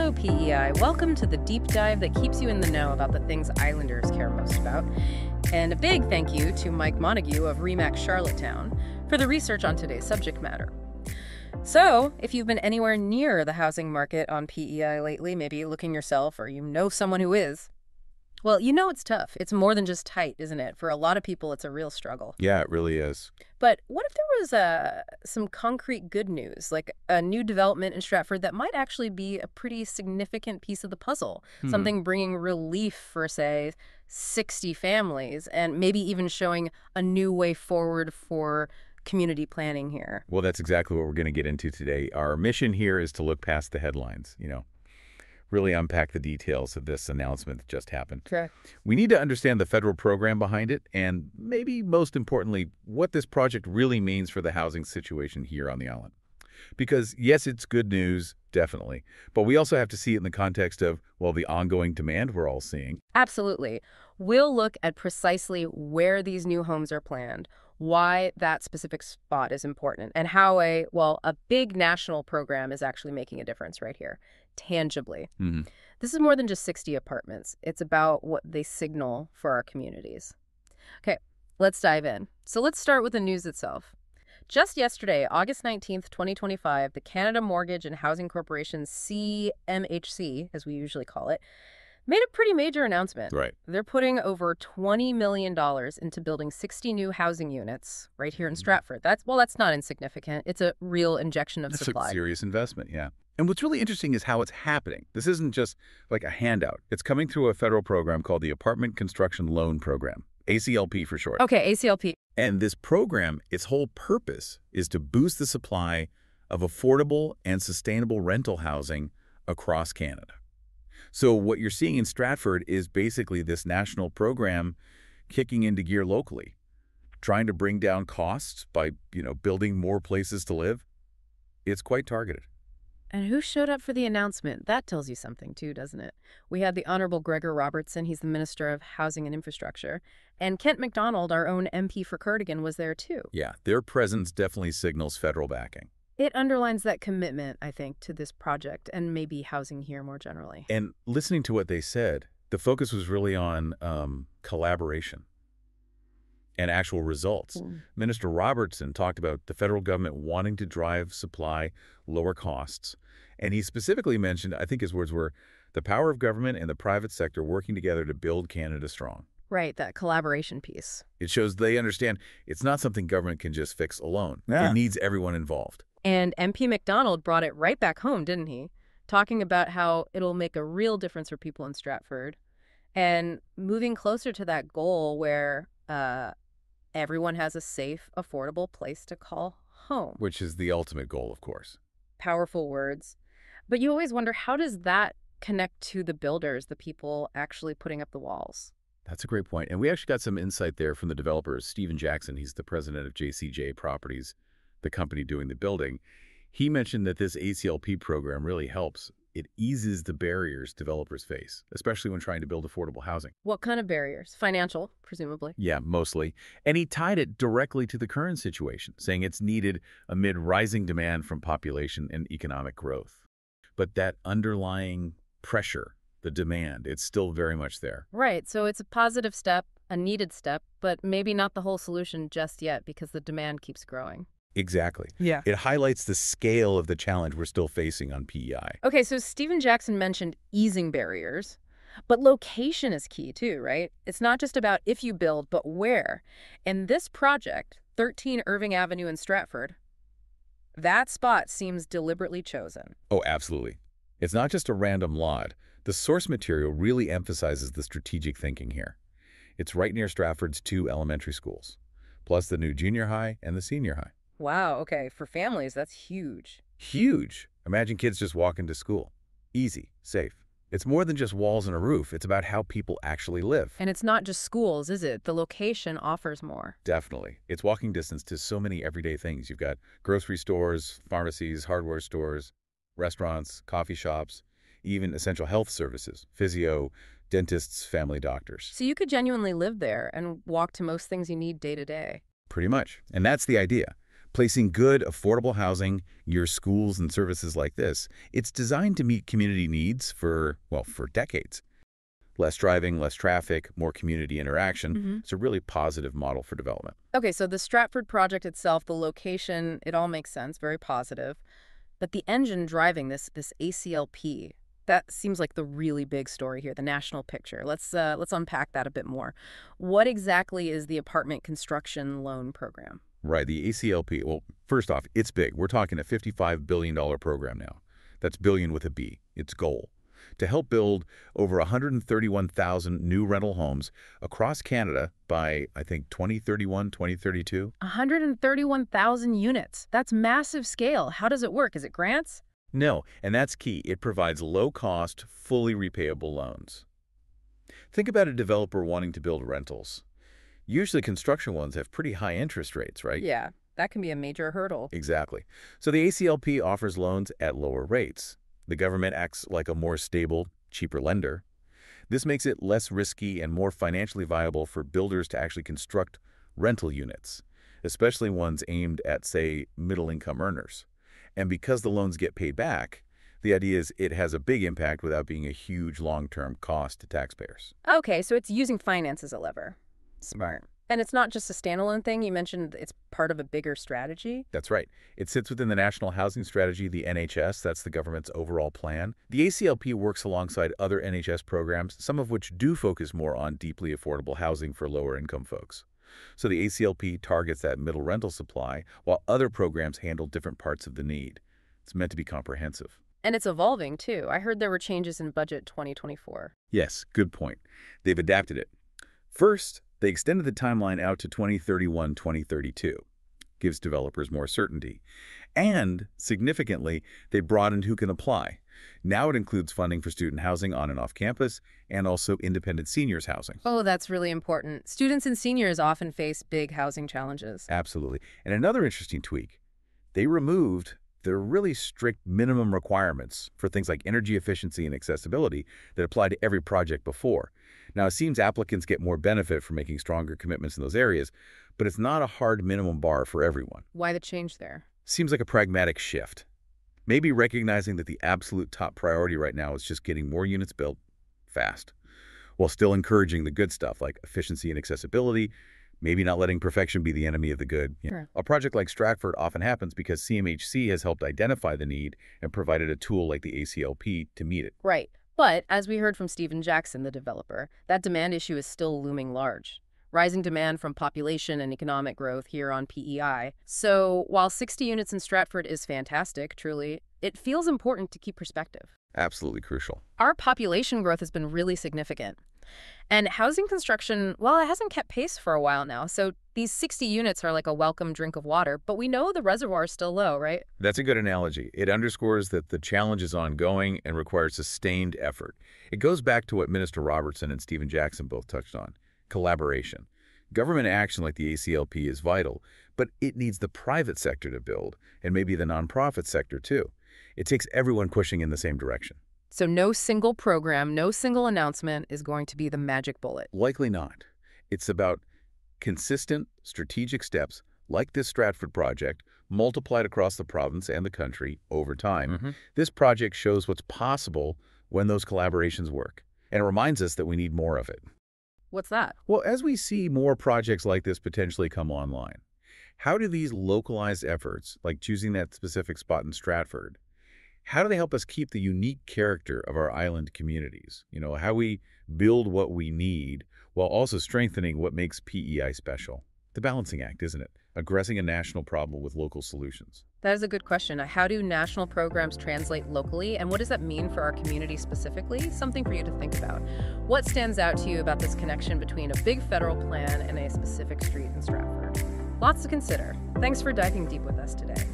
Hello, PEI. Welcome to the deep dive that keeps you in the know about the things Islanders care most about. And a big thank you to Mike Montague of RE/MAX Charlottetown for the research on today's subject matter. So, if you've been anywhere near the housing market on PEI lately, maybe looking yourself or you know someone who is, well, you know it's tough. It's more than just tight, isn't it? For a lot of people, it's a real struggle. Yeah, it really is. But what if there was some concrete good news, like a new development in Stratford that might actually be a pretty significant piece of the puzzle? Something bringing relief for, say, 60 families and maybe even showing a new way forward for community planning here. Well, that's exactly what we're going to get into today. Our mission here is to look past the headlines, really unpack the details of this announcement that just happened. Correct. We need to understand the federal program behind it and maybe most importantly, what this project really means for the housing situation here on the island. Because yes, it's good news, definitely, but we also have to see it in the context of, well, the ongoing demand we're all seeing. Absolutely. We'll look at precisely where these new homes are planned, why that specific spot is important, and how a big national program is actually making a difference right here, tangibly. This is more than just 60 apartments. It's about what they signal for our communities. Okay, let's dive in. So let's start with the news itself. Just yesterday, August 19th, 2025, the Canada Mortgage and Housing Corporation, CMHC, as we usually call it, made a pretty major announcement. Right. They're putting over $20 million into building 60 new housing units right here in Stratford. That's not insignificant. It's a real injection of supply. That's a serious investment, yeah. And what's really interesting is how it's happening. This isn't just like a handout. It's coming through a federal program called the Apartment Construction Loan Program, ACLP for short. Okay, ACLP. And this program, its whole purpose is to boost the supply of affordable and sustainable rental housing across Canada. So what you're seeing in Stratford is basically this national program kicking into gear locally, trying to bring down costs by, building more places to live. It's quite targeted. And who showed up for the announcement? That tells you something too, doesn't it? We had the Honorable Gregor Robertson, he's the Minister of Housing and Infrastructure, and Kent MacDonald, our own MP for Cardigan, was there too. Yeah, their presence definitely signals federal backing. It underlines that commitment, I think, to this project and maybe housing here more generally. And listening to what they said, the focus was really on collaboration and actual results. Minister Robertson talked about the federal government wanting to drive supply, lower costs. And he specifically mentioned, I think his words were, the power of government and the private sector working together to build Canada strong. Right, that collaboration piece. It shows they understand it's not something government can just fix alone. Yeah. It needs everyone involved. And MP MacDonald brought it right back home, didn't he? Talking about how it'll make a real difference for people in Stratford and moving closer to that goal where everyone has a safe, affordable place to call home. Which is the ultimate goal, of course. Powerful words. But you always wonder, how does that connect to the builders, the people actually putting up the walls? That's a great point. And we actually got some insight there from the developer, Stephen Jackson. He's the president of JCJ Properties, the company doing the building. He mentioned that this ACLP program really helps. It eases the barriers developers face, especially when trying to build affordable housing. What kind of barriers? Financial, presumably. Yeah, mostly. And he tied it directly to the current situation, saying it's needed amid rising demand from population and economic growth. But that underlying pressure, the demand, it's still very much there. Right. So it's a positive step, a needed step, but maybe not the whole solution just yet because the demand keeps growing. Exactly. Yeah. It highlights the scale of the challenge we're still facing on PEI. Okay, so Stephen Jackson mentioned easing barriers, but location is key too, right? It's not just about if you build, but where. And this project, 13 Irving Avenue in Stratford, that spot seems deliberately chosen. Oh, absolutely. It's not just a random lot. The source material really emphasizes the strategic thinking here. It's right near Stratford's 2 elementary schools, plus the new junior high and the senior high. Wow, okay. For families, that's huge. Huge. Imagine kids just walking to school. Easy, safe. It's more than just walls and a roof. It's about how people actually live. And it's not just schools, is it? The location offers more. Definitely. It's walking distance to so many everyday things. You've got grocery stores, pharmacies, hardware stores, restaurants, coffee shops, even essential health services, physio, dentists, family doctors. So you could genuinely live there and walk to most things you need day to day. Pretty much. And that's the idea. Placing good, affordable housing near schools and services like this, it's designed to meet community needs for, well, for decades. Less driving, less traffic, more community interaction. It's a really positive model for development. Okay, so the Stratford project itself, the location, it all makes sense, very positive. But the engine driving this ACLP, that seems like the really big story here, the national picture. Let's unpack that a bit more. What exactly is the apartment construction loan program? Right, the ACLP, well, first off, it's big. We're talking a $55 billion program now. That's billion with a B, its goal. To help build over 131,000 new rental homes across Canada by, I think, 2031, 2032. 131,000 units. That's massive scale. How does it work? Is it grants? No, and that's key. It provides low-cost, fully repayable loans. Think about a developer wanting to build rentals. Usually construction ones have pretty high interest rates, right? Yeah, that can be a major hurdle. Exactly. So the ACLP offers loans at lower rates. The government acts like a more stable, cheaper lender. This makes it less risky and more financially viable for builders to actually construct rental units, especially ones aimed at, say, middle-income earners. And because the loans get paid back, the idea is it has a big impact without being a huge long-term cost to taxpayers. Okay, so it's using finance as a lever. Smart. And it's not just a standalone thing. You mentioned it's part of a bigger strategy. That's right. It sits within the National Housing Strategy, the NHS. That's the government's overall plan. The ACLP works alongside other NHS programs, some of which do focus more on deeply affordable housing for lower-income folks. So the ACLP targets that middle rental supply, while other programs handle different parts of the need. It's meant to be comprehensive. And it's evolving, too. I heard there were changes in Budget 2024. Yes, good point. They've adapted it. First, they extended the timeline out to 2031, 2032. Gives developers more certainty. And, significantly, they broadened who can apply. Now it includes funding for student housing on and off campus and also independent seniors housing. Oh, that's really important. Students and seniors often face big housing challenges. Absolutely. And another interesting tweak, they removed the really strict minimum requirements for things like energy efficiency and accessibility that applied to every project before. Now, it seems applicants get more benefit from making stronger commitments in those areas, but it's not a hard minimum bar for everyone. Why the change there? Seems like a pragmatic shift. Maybe recognizing that the absolute top priority right now is just getting more units built fast, while still encouraging the good stuff like efficiency and accessibility, maybe not letting perfection be the enemy of the good. Sure. A project like Stratford often happens because CMHC has helped identify the need and provided a tool like the ACLP to meet it. Right. But, as we heard from Stephen Jackson, the developer, that demand issue is still looming large. Rising demand from population and economic growth here on PEI. So, while 60 units in Stratford is fantastic, truly, it feels important to keep perspective. Absolutely crucial. Our population growth has been really significant. And housing construction, well, it hasn't kept pace for a while now. So these 60 units are like a welcome drink of water, but we know the reservoir is still low, right? That's a good analogy. It underscores that the challenge is ongoing and requires sustained effort. It goes back to what Minister Robertson and Stephen Jackson both touched on, collaboration. Government action like the ACLP is vital, but it needs the private sector to build, and maybe the nonprofit sector too. It takes everyone pushing in the same direction. So no single program, no single announcement is going to be the magic bullet. Likely not. It's about consistent, strategic steps like this Stratford project multiplied across the province and the country over time. This project shows what's possible when those collaborations work, and it reminds us that we need more of it. What's that? Well, as we see more projects like this potentially come online, how do these localized efforts, like choosing that specific spot in Stratford, how do they help us keep the unique character of our island communities? You know, how we build what we need while also strengthening what makes PEI special. The balancing act, isn't it? Addressing a national problem with local solutions. That is a good question. How do national programs translate locally, and what does that mean for our community specifically? Something for you to think about. What stands out to you about this connection between a big federal plan and a specific street in Stratford? Lots to consider. Thanks for diving deep with us today.